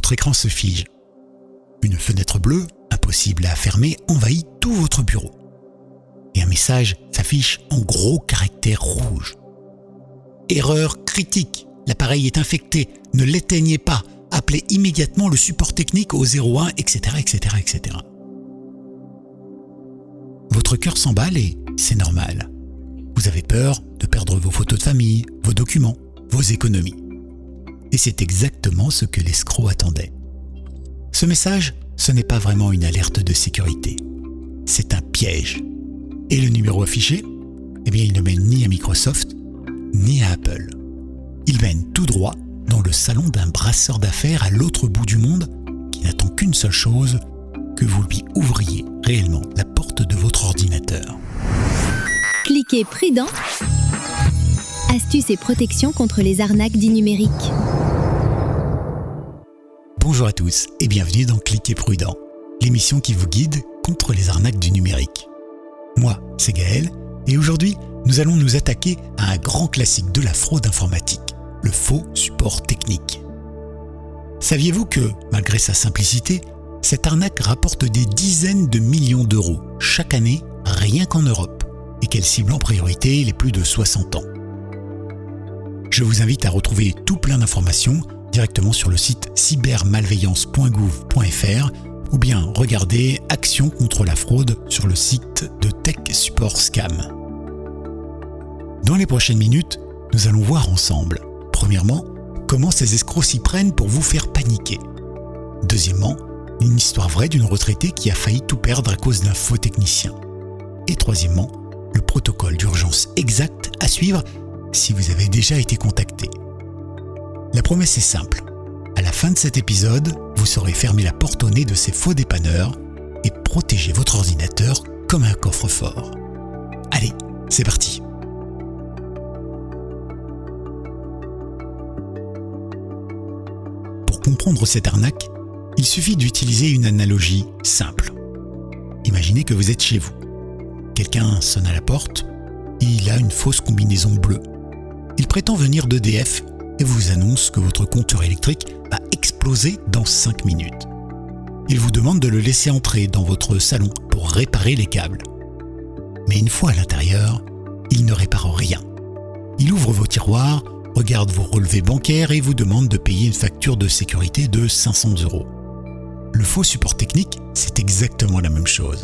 votre écran se fige. Une fenêtre bleue, impossible à fermer, envahit tout votre bureau. Et un message s'affiche en gros caractères rouges. Erreur critique, l'appareil est infecté, ne l'éteignez pas, appelez immédiatement le support technique au 01, etc., etc., etc. Votre cœur s'emballe et c'est normal. Vous avez peur de perdre vos photos de famille, vos documents, vos économies. Et c'est exactement ce que l'escroc attendait. Ce message, ce n'est pas vraiment une alerte de sécurité. C'est un piège. Et le numéro affiché, il ne mène ni à Microsoft, ni à Apple. Il mène tout droit dans le salon d'un brasseur d'affaires à l'autre bout du monde qui n'attend qu'une seule chose, que vous lui ouvriez réellement la porte de votre ordinateur. Cliquez prudent. Astuces et protections contre les arnaques du numérique. Bonjour à tous et bienvenue dans Cliquez prudent, l'émission qui vous guide contre les arnaques du numérique. Moi, c'est Gaël et aujourd'hui, nous allons nous attaquer à un grand classique de la fraude informatique, le faux support technique. Saviez-vous que, malgré sa simplicité, cette arnaque rapporte des dizaines de millions d'euros chaque année, rien qu'en Europe, et qu'elle cible en priorité les plus de 60 ans. Je vous invite à retrouver tout plein d'informations directement sur le site cybermalveillance.gouv.fr ou bien regarder Action contre la fraude sur le site de Tech Support Scam. Dans les prochaines minutes, nous allons voir ensemble, premièrement, comment ces escrocs s'y prennent pour vous faire paniquer. Deuxièmement, une histoire vraie d'une retraitée qui a failli tout perdre à cause d'un faux technicien. Et troisièmement, le protocole d'urgence exact à suivre si vous avez déjà été contacté. La promesse est simple. À la fin de cet épisode, vous saurez fermer la porte au nez de ces faux dépanneurs et protéger votre ordinateur comme un coffre-fort. Allez, c'est parti. Pour comprendre cette arnaque, il suffit d'utiliser une analogie simple. Imaginez que vous êtes chez vous. Quelqu'un sonne à la porte, il a une fausse combinaison bleue. Il prétend venir d'EDF et vous annonce que votre compteur électrique va exploser dans 5 minutes. Il vous demande de le laisser entrer dans votre salon pour réparer les câbles. Mais une fois à l'intérieur, il ne répare rien. Il ouvre vos tiroirs, regarde vos relevés bancaires et vous demande de payer une facture de sécurité de 500 €. Le faux support technique, c'est exactement la même chose.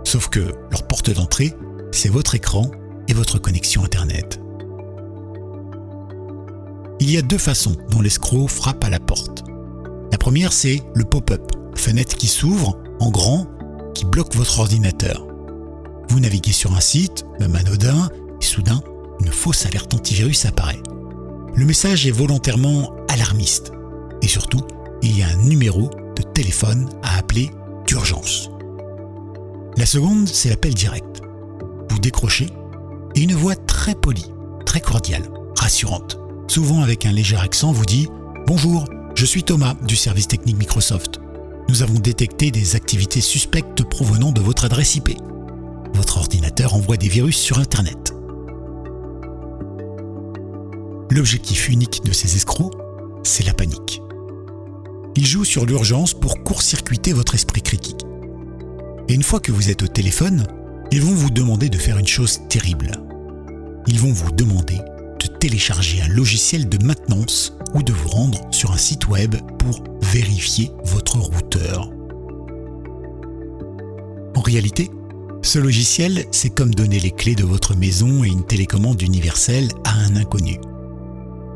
Sauf que leur porte d'entrée, c'est votre écran et votre connexion Internet. Il y a deux façons dont l'escroc frappe à la porte. La première, c'est le pop-up, fenêtre qui s'ouvre en grand, qui bloque votre ordinateur. Vous naviguez sur un site, même anodin, et soudain, une fausse alerte antivirus apparaît. Le message est volontairement alarmiste. Et surtout, il y a un numéro de téléphone à appeler d'urgence. La seconde, c'est l'appel direct. Vous décrochez et une voix très polie, très cordiale, rassurante, souvent avec un léger accent, vous dit « Bonjour, je suis Thomas du service technique Microsoft. Nous avons détecté des activités suspectes provenant de votre adresse IP. Votre ordinateur envoie des virus sur Internet. » L'objectif unique de ces escrocs, c'est la panique. Ils jouent sur l'urgence pour court-circuiter votre esprit critique. Et une fois que vous êtes au téléphone, ils vont vous demander de faire une chose terrible. Ils vont vous demander de télécharger un logiciel de maintenance ou de vous rendre sur un site web pour vérifier votre routeur. En réalité, ce logiciel, c'est comme donner les clés de votre maison et une télécommande universelle à un inconnu.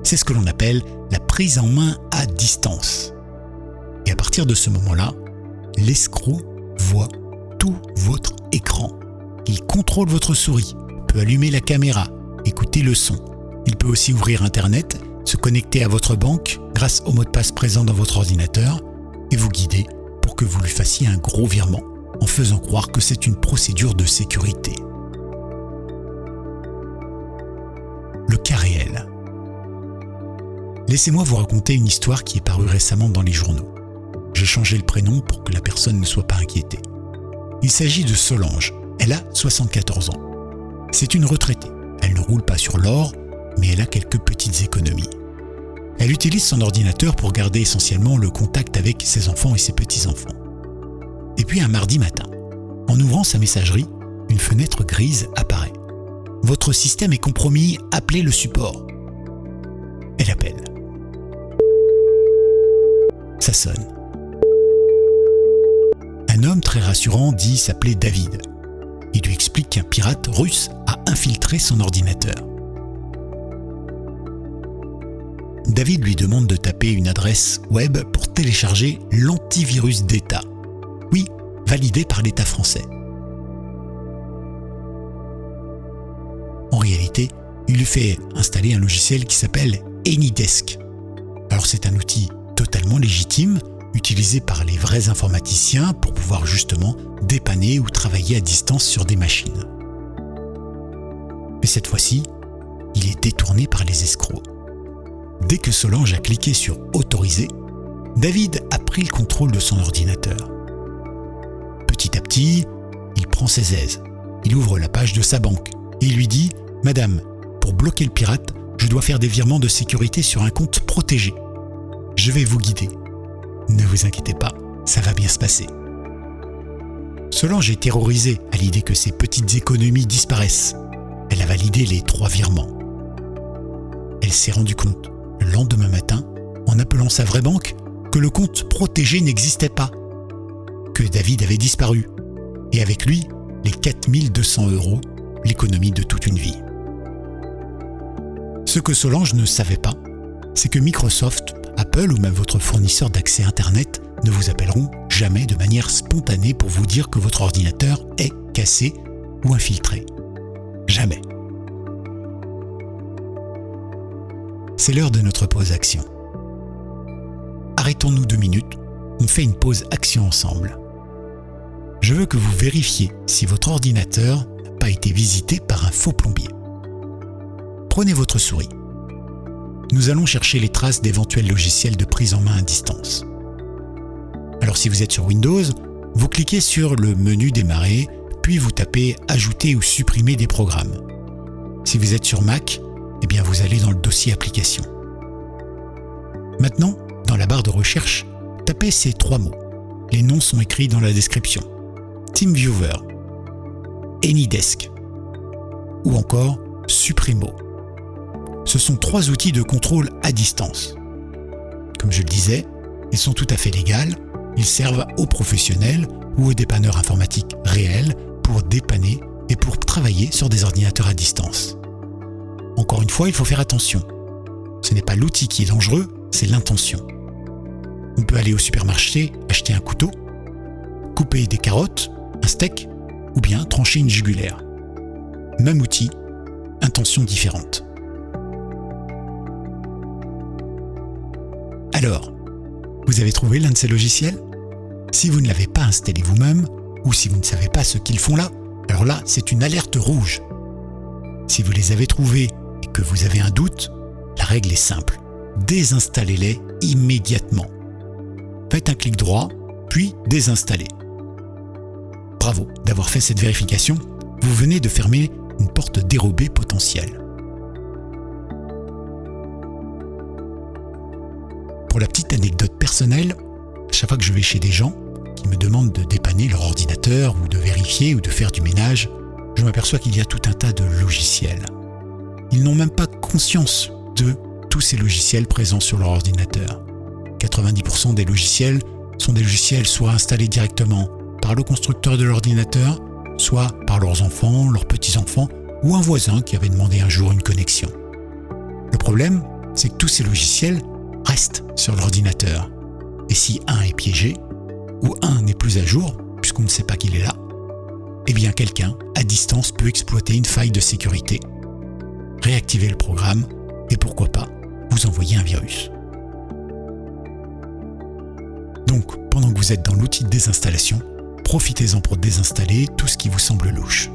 C'est ce que l'on appelle la prise en main à distance. Et à partir de ce moment-là, l'escroc voit tout votre écran. Il contrôle votre souris, peut allumer la caméra, écouter le son. Il peut aussi ouvrir Internet, se connecter à votre banque grâce au mot de passe présent dans votre ordinateur et vous guider pour que vous lui fassiez un gros virement en faisant croire que c'est une procédure de sécurité. Le cas réel. Laissez-moi vous raconter une histoire qui est parue récemment dans les journaux. J'ai changé le prénom pour que la personne ne soit pas inquiétée. Il s'agit de Solange. Elle a 74 ans. C'est une retraitée. Elle ne roule pas sur l'or, mais elle a quelques petites économies. Elle utilise son ordinateur pour garder essentiellement le contact avec ses enfants et ses petits-enfants. Et puis un mardi matin, en ouvrant sa messagerie, une fenêtre grise apparaît. « Votre système est compromis, appelez le support. » Elle appelle. Ça sonne. Un homme très rassurant dit s'appeler David. Il lui explique qu'un pirate russe a infiltré son ordinateur. David lui demande de taper une adresse web pour télécharger l'antivirus d'État. Oui, validé par l'État français. En réalité, il lui fait installer un logiciel qui s'appelle AnyDesk. Alors c'est un outil totalement légitime, utilisé par les vrais informaticiens pour pouvoir justement dépanner ou travailler à distance sur des machines. Mais cette fois-ci, il est détourné par les escrocs. Dès que Solange a cliqué sur « Autoriser », David a pris le contrôle de son ordinateur. Petit à petit, il prend ses aises. Il ouvre la page de sa banque et il lui dit « Madame, pour bloquer le pirate, je dois faire des virements de sécurité sur un compte protégé. Je vais vous guider. Ne vous inquiétez pas, ça va bien se passer. » Solange est terrorisée à l'idée que ses petites économies disparaissent. Elle a validé les 3 virements. Elle s'est rendue compte, le lendemain matin, en appelant sa vraie banque, que le compte protégé n'existait pas, que David avait disparu, et avec lui, les 4200 €, l'économie de toute une vie. Ce que Solange ne savait pas, c'est que Microsoft, Apple ou même votre fournisseur d'accès Internet ne vous appelleront jamais de manière spontanée pour vous dire que votre ordinateur est cassé ou infiltré. Jamais. C'est l'heure de notre pause action. Arrêtons-nous 2 minutes, on fait une pause action ensemble. Je veux que vous vérifiez si votre ordinateur n'a pas été visité par un faux plombier. Prenez votre souris. Nous allons chercher les traces d'éventuels logiciels de prise en main à distance. Alors si vous êtes sur Windows, vous cliquez sur le menu Démarrer, puis vous tapez Ajouter ou supprimer des programmes. Si vous êtes sur Mac, eh bien vous allez dans le dossier Applications. Maintenant, dans la barre de recherche, tapez ces 3 mots. Les noms sont écrits dans la description. TeamViewer, AnyDesk ou encore Supremo. Ce sont 3 outils de contrôle à distance. Comme je le disais, ils sont tout à fait légaux. Ils servent aux professionnels ou aux dépanneurs informatiques réels pour dépanner et pour travailler sur des ordinateurs à distance. Encore une fois, il faut faire attention. Ce n'est pas l'outil qui est dangereux, c'est l'intention. On peut aller au supermarché acheter un couteau, couper des carottes, un steak ou bien trancher une jugulaire. Même outil, intention différente. Alors, vous avez trouvé l'un de ces logiciels ? Si vous ne l'avez pas installé vous-même, ou si vous ne savez pas ce qu'ils font là, alors là, c'est une alerte rouge. Si vous les avez trouvés et que vous avez un doute, la règle est simple. Désinstallez-les immédiatement. Faites un clic droit, puis désinstallez. Bravo d'avoir fait cette vérification, vous venez de fermer une porte dérobée potentielle. Pour la petite anecdote personnelle, à chaque fois que je vais chez des gens qui me demandent de dépanner leur ordinateur ou de vérifier ou de faire du ménage, je m'aperçois qu'il y a tout un tas de logiciels. Ils n'ont même pas conscience de tous ces logiciels présents sur leur ordinateur. 90% des logiciels sont des logiciels soit installés directement par le constructeur de l'ordinateur, soit par leurs enfants, leurs petits-enfants ou un voisin qui avait demandé un jour une connexion. Le problème, c'est que tous ces logiciels restent sur l'ordinateur. Et si un est piégé, ou un n'est plus à jour, puisqu'on ne sait pas qu'il est là, eh bien quelqu'un, à distance, peut exploiter une faille de sécurité, réactiver le programme, et pourquoi pas, vous envoyer un virus. Donc, pendant que vous êtes dans l'outil de désinstallation, profitez-en pour désinstaller tout ce qui vous semble louche.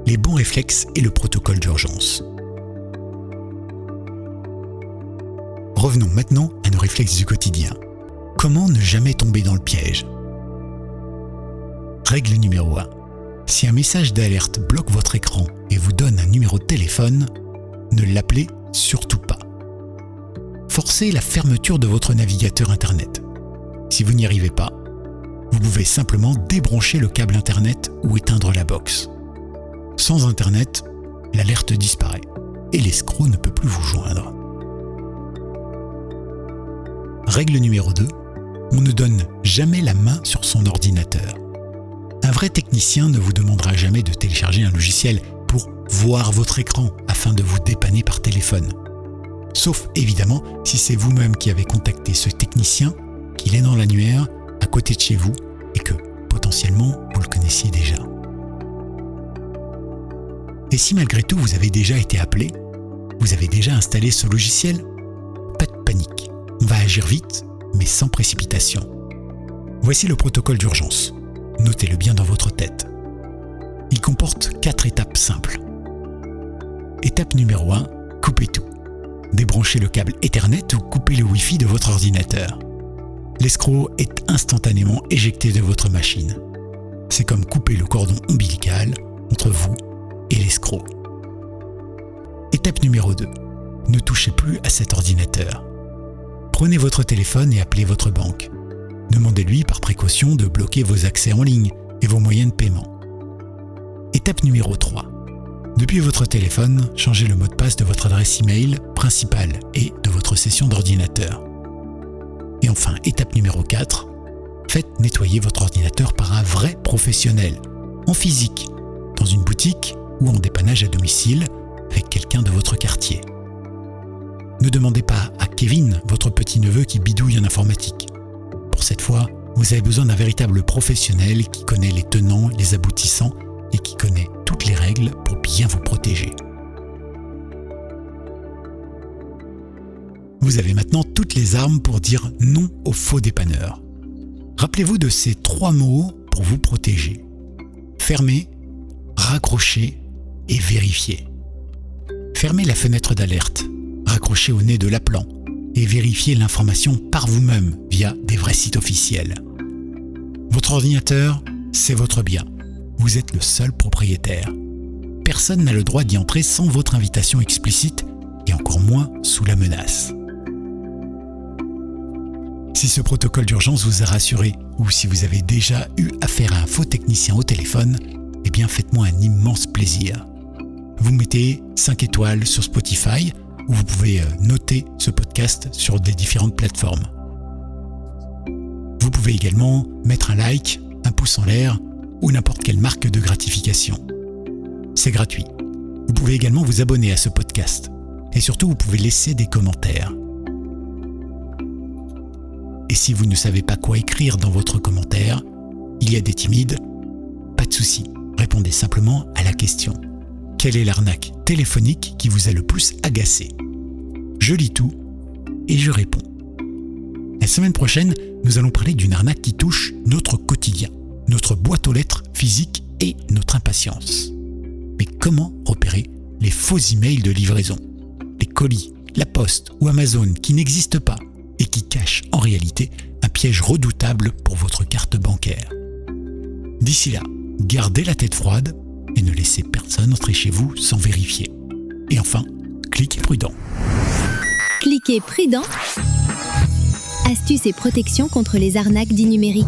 Les bons réflexes et le protocole d'urgence. Revenons maintenant à nos réflexes du quotidien. Comment ne jamais tomber dans le piège ? Règle numéro 1. Si un message d'alerte bloque votre écran et vous donne un numéro de téléphone, ne l'appelez surtout pas. forcer la fermeture de votre navigateur Internet. Si vous n'y arrivez pas, vous pouvez simplement débrancher le câble Internet ou éteindre la box. Sans Internet, l'alerte disparaît et l'escroc ne peut plus vous joindre. Règle numéro 2, on ne donne jamais la main sur son ordinateur. Un vrai technicien ne vous demandera jamais de télécharger un logiciel pour voir votre écran afin de vous dépanner par téléphone. Sauf évidemment si c'est vous-même qui avez contacté ce technicien, qu'il est dans l'annuaire, à côté de chez vous et que potentiellement vous le connaissiez déjà. Et si malgré tout vous avez déjà été appelé, vous avez déjà installé ce logiciel, pas de panique, on va agir vite mais sans précipitation. Voici le protocole d'urgence. Notez-le bien dans votre tête. Il comporte 4 étapes simples. Étape numéro 1, coupez tout. Débranchez le câble Ethernet ou coupez le Wi-Fi de votre ordinateur. L'escroc est instantanément éjecté de votre machine. C'est comme couper le cordon ombilical entre vous et l'escroc. Étape numéro 2, ne touchez plus à cet ordinateur. Prenez votre téléphone et appelez votre banque. Demandez-lui par précaution de bloquer vos accès en ligne et vos moyens de paiement. Étape numéro 3. Depuis votre téléphone, changez le mot de passe de votre adresse email principale et de votre session d'ordinateur. Et enfin, étape numéro 4. Faites nettoyer votre ordinateur par un vrai professionnel, en physique, dans une boutique ou en dépannage à domicile avec quelqu'un de votre quartier. Ne demandez pas à Kevin, votre petit-neveu qui bidouille en informatique. Pour cette fois, vous avez besoin d'un véritable professionnel qui connaît les tenants, les aboutissants et qui connaît toutes les règles pour bien vous protéger. Vous avez maintenant toutes les armes pour dire non aux faux dépanneurs. Rappelez-vous de ces 3 mots pour vous protéger. Fermez, raccrochez et vérifiez. Fermez la fenêtre d'alerte, raccrochez au nez de l'appelant et vérifiez l'information par vous-même via des vrais sites officiels. Votre ordinateur, c'est votre bien. Vous êtes le seul propriétaire. Personne n'a le droit d'y entrer sans votre invitation explicite et encore moins sous la menace. Si ce protocole d'urgence vous a rassuré ou si vous avez déjà eu affaire à un faux technicien au téléphone, eh bien faites-moi un immense plaisir. Vous mettez 5 étoiles sur Spotify où vous pouvez noter ce podcast sur des différentes plateformes. Vous pouvez également mettre un like, un pouce en l'air ou n'importe quelle marque de gratification. C'est gratuit. Vous pouvez également vous abonner à ce podcast. Et surtout, vous pouvez laisser des commentaires. Et si vous ne savez pas quoi écrire dans votre commentaire, il y a des timides, pas de souci. Répondez simplement à la question. Quelle est l'arnaque téléphonique qui vous a le plus agacé ? Je lis tout et je réponds. La semaine prochaine, nous allons parler d'une arnaque qui touche notre quotidien, notre boîte aux lettres physique et notre impatience. Mais comment repérer les faux emails de livraison, les colis, la Poste ou Amazon qui n'existent pas et qui cachent en réalité un piège redoutable pour votre carte bancaire ? D'ici là, gardez la tête froide et ne laissez personne entrer chez vous sans vérifier. Et enfin, cliquez prudent. Cliquez prudent. Astuces et protections contre les arnaques dits numériques.